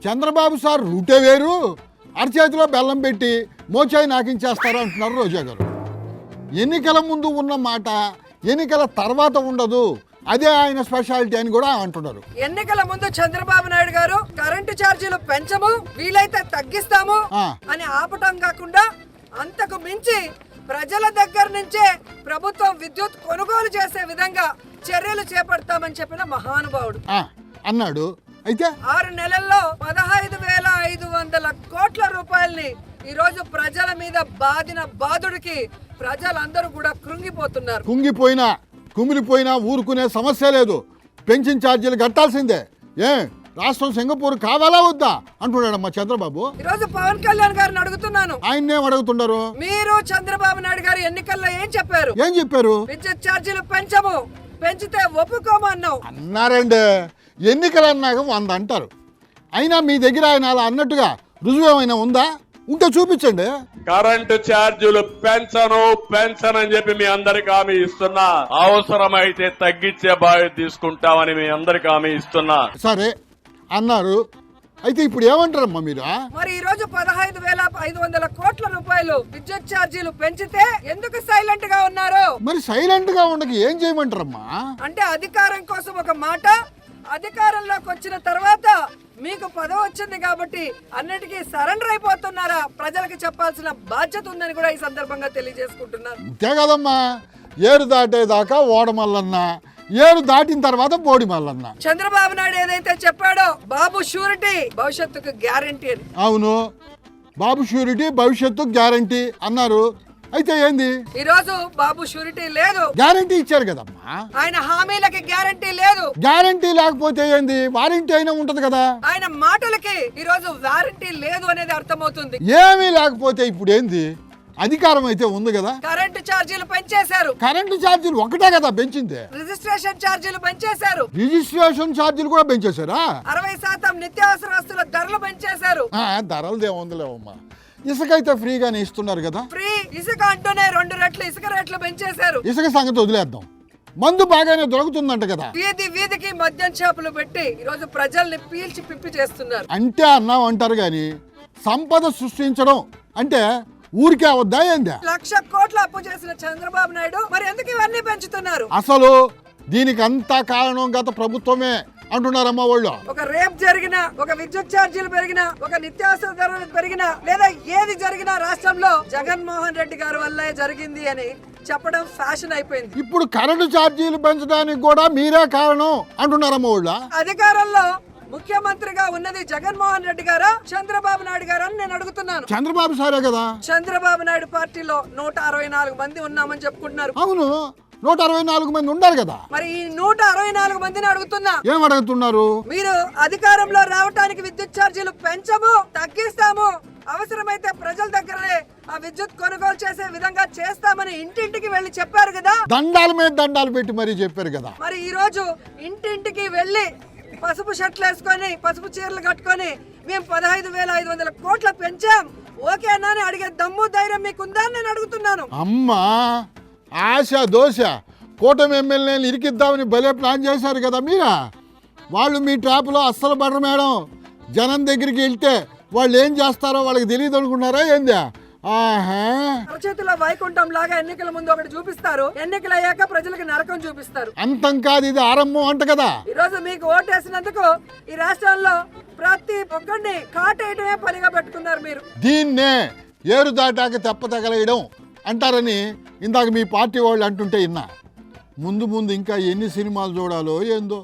Chandrababu sir రూటే వేరు, అరచేతిలో బెల్లం పెట్టి మోచాయి నాకించేస్తారు అంటున్నారు రోజా గారు. ఎన్నికల ముందు ఉన్న మాట ఎన్నికల తర్వాత ఉండదు, అదే ఆయన స్పెషాలిటీ అని కూడా అంటున్నారు. ఎన్నికల ముందు చంద్రబాబు నాయుడు గారు కరెంటు ఛార్జీలు పెంచము, వీలైతే తగ్గిస్తాము అని ఆపటం కాకుండా అంతకు మించి ప్రజల దగ్గర నుంచే ప్రభుత్వం విద్యుత్ కొనుగోలు చేసే విధంగా చర్యలు చేపడతామని చెప్పిన మహానుభావుడు అన్నాడు. అయితే 6 నెలల్లో 15,500 కోట్ల రూపాయల్ని ఈ రోజు ప్రజల మీద బాదిన బాధుడికి ప్రజలందరూ కూడా కృంగిపోతున్నారు. కుమిలిపోయినా ఊరుకునే సమస్య లేదు, పెన్షన్ ఛార్జీలు కట్టాల్సిందే. రాష్ట్రం సింగపూర్ కావాలా వద్దా అంటున్నాడమ్మా చంద్రబాబు. ఈ రోజు పవన్ కళ్యాణ్ గారిని అడుగుతున్నాను, ఆయన్నేం అడుగుతున్నారు? మీరు చంద్రబాబు నాయుడు గారు ఎన్నికల్లో ఏం చెప్పారు? విద్యుత్ ఛార్జీలు పెంచము, పెంచితే ఒప్పుకోము అన్నారండి. ఎన్నికలు అన్నాక 100 అంటారు, అయినా మీ దగ్గర ఆయన అలా అన్నట్టుగా రుజువు ఏమైనా ఉందా? ఉంటే చూపించండి. కరెంటు ఛార్జీలు పెంచనని చెప్పి మీ అందరికి హామీ ఇస్తున్నా, అవసరమైతే తగ్గించే బాధ్యత తీసుకుంటామని మీ అందరికి హామీ ఇస్తున్నా. సరే అన్నారు, అయితే ఇప్పుడు ఏమంటారమ్మా మీరు? మరి ఈ రోజు 15,500 కోట్ల రూపాయలు విద్యుత్ ఛార్జీలు పెంచితే ఎందుకు సైలెంట్ గా ఉన్నారు? మరి సైలెంట్ గా ఉండక ఏం చేయమంటారమ్మా? అంటే అధికారం కోసం ఒక మాట, అధికారంలోకి వచ్చిన తర్వాత మీకు పదవి వచ్చింది కాబట్టి అన్నిటికీ సరెండర్ అయిపోతున్నారా? ప్రజలకు చెప్పాల్సిన బాధ్యత ఉందని కూడా ఈ సందర్భంగా తెలియజేసుకుంటున్నారు. అంతే కదమ్మా, ఏరు దాటేదాకా ఓడమల్లన్న, ఏరు దాటిన తర్వాత బోడి మల్లన్న. చంద్రబాబు నాయుడు ఏదైతే చెప్పాడో బాబు షూరిటీ భవిష్యత్తుకు గ్యారంటీ అని. అవును, బాబు షూరిటీ భవిష్యత్తుకు గ్యారంటీ అన్నారు. అయితే ఏంది? ఈ రోజు బాబు షూరిటీ లేదు, గ్యారంటీ ఇచ్చారు కదమ్మా. ఆయన హామీలకి గ్యారంటీ లేదు. గ్యారంటీ లేకపోతే ఏంది? వారంటీ అయినా ఉంటది కదా. ఆయన మాటలకి ఈ రోజు వారంటీ లేదు అనేది అర్థమవుతుంది. ఏమీ లేకపోతే ఇప్పుడు ఏంది? అధికారం అయితే ఉంది కదా. కరెంటు ఛార్జీలు పెంచేశారు. కరెంటు ఛార్జీలు ఒకటే కదా పెంచింది? రిజిస్ట్రేషన్ ఛార్జీలు పెంచేశారు. రిజిస్ట్రేషన్ ఛార్జీలు కూడా పెంచేశారా? 60% నిత్యావసర వస్తువుల ధరలు పెంచేశారు. ధరలదేముందిలేవమ్మా, ఇసుకైతే ఫ్రీగానే ఇస్తున్నారు కదా. ఫ్రీ ఇసుక అంటూనే 2 రెట్లు ఇసుక రేట్లు పెంచేశారు. ఇసుక సంగతి వదిలేద్దాం, మందు బాగానే దొరుకుతుందంట కదా. వీధికి మద్యం షాపులు పెట్టి ఈ రోజు ప్రజల్ని పీల్చి పిప్పి చేస్తున్నారు. అంటే అన్నాం అంటారు గాని సంపద సృష్టించడం అంటే ఊరికే అవద్దా ఏందా? 1,00,000 కోట్ల అప్పు చేసిన చంద్రబాబు నాయుడు మరి ఎందుకు ఇవన్నీ పెంచుతున్నారు? అసలు దీనికి అంతా కారణం గత ప్రభుత్వమే అంటున్నారమ్మా వాళ్ళు. ఒక రేప్ జరిగినా, ఒక విద్యుత్ ఛార్జీలు పెరిగినా, ఒక నిత్యావసర ధరలు పెరిగినా, లేదా ఏది జరిగినా రాష్ట్రంలో జగన్మోహన్ రెడ్డి గారి వల్లే జరిగింది అని చెప్పడం ఫ్యాషన్ అయిపోయింది. ఇప్పుడు కరెంటు ఛార్జీలు పెంచడానికి కూడా మీరే కారణం అంటున్నారమ్మా వాళ్ళు. అధికారంలో ముఖ్యమంత్రిగా ఉన్నది జగన్మోహన్ రెడ్డి గారా చంద్రబాబు నాయుడు గారా అని నేను అడుగుతున్నాను. చంద్రబాబు సారే కదా. చంద్రబాబు నాయుడు పార్టీలో 164 మంది ఉన్నామని చెప్పుకుంటున్నారు. అవును, 164 మంది ఉన్నారు కదా. మరి ఈ 164 మందిని అడుగుతున్నా, ఏం అడుగుతున్నారు? మీరు అధికారంలో రావడానికి విద్యుత్ ఛార్జీలు పెంచము, తగ్గిస్తాము, అవసరమైతే ప్రజల దగ్గరే ఆ విద్యుత్ కొనుగోలు చేసే విధంగా చేస్తామని ఇంటింటికి వెళ్లి చెప్పారు కదా. దండాల మీద దండాలు పెట్టి మరీ చెప్పారు కదా. మరి ఈ రోజు ఇంటింటికి వెళ్లి పసుపు షర్ట్లు వేసుకొని, పసుపు చీరలు కట్టుకొని మేము 15,500 కోట్ల పెంచాం ఓకే అన్నాని అడిగే దమ్ము ధైర్యం మీకుందా అని నేను అడుగుతున్నాను. అమ్మా, ఆశ దోశ కూటమి ఎమ్మెల్యేలు ఇరికిద్దామని భలే ప్లాన్ చేశారు కదా మీరా. వాళ్ళు మీ ట్రాప్లో అస్సలు పడరు మేడం. జనం దగ్గరికి వెళ్తే వాళ్ళు ఏం చేస్తారో వాళ్ళకి తెలియదు అనుకున్నారా ఏందా? అరచేతిలో వైకుంఠం లాగా ఎన్నికల ముందు ఒకటి చూపిస్తారు, ఎన్నికలు అయ్యాక ప్రజలకు నరకం చూపిస్తారు. అంతం కాదు, ఇది ఆరంభం అంట కదా. ఈ రోజు మీకు ఓటేసినందుకు ఈ రాష్ట్రంలో ప్రతి ఒక్కరిని కాటేయడమే పనిగా పెట్టుకున్నారు మీరు. దీన్నే ఏరు దాటాక తెప్ప తగలేయడం అంటారని ఇందాక మీ పార్టీ వాళ్ళు అంటుంటే విన్నా. ముందు ఇంకా ఎన్ని సినిమాలు చూడాలో ఏందో.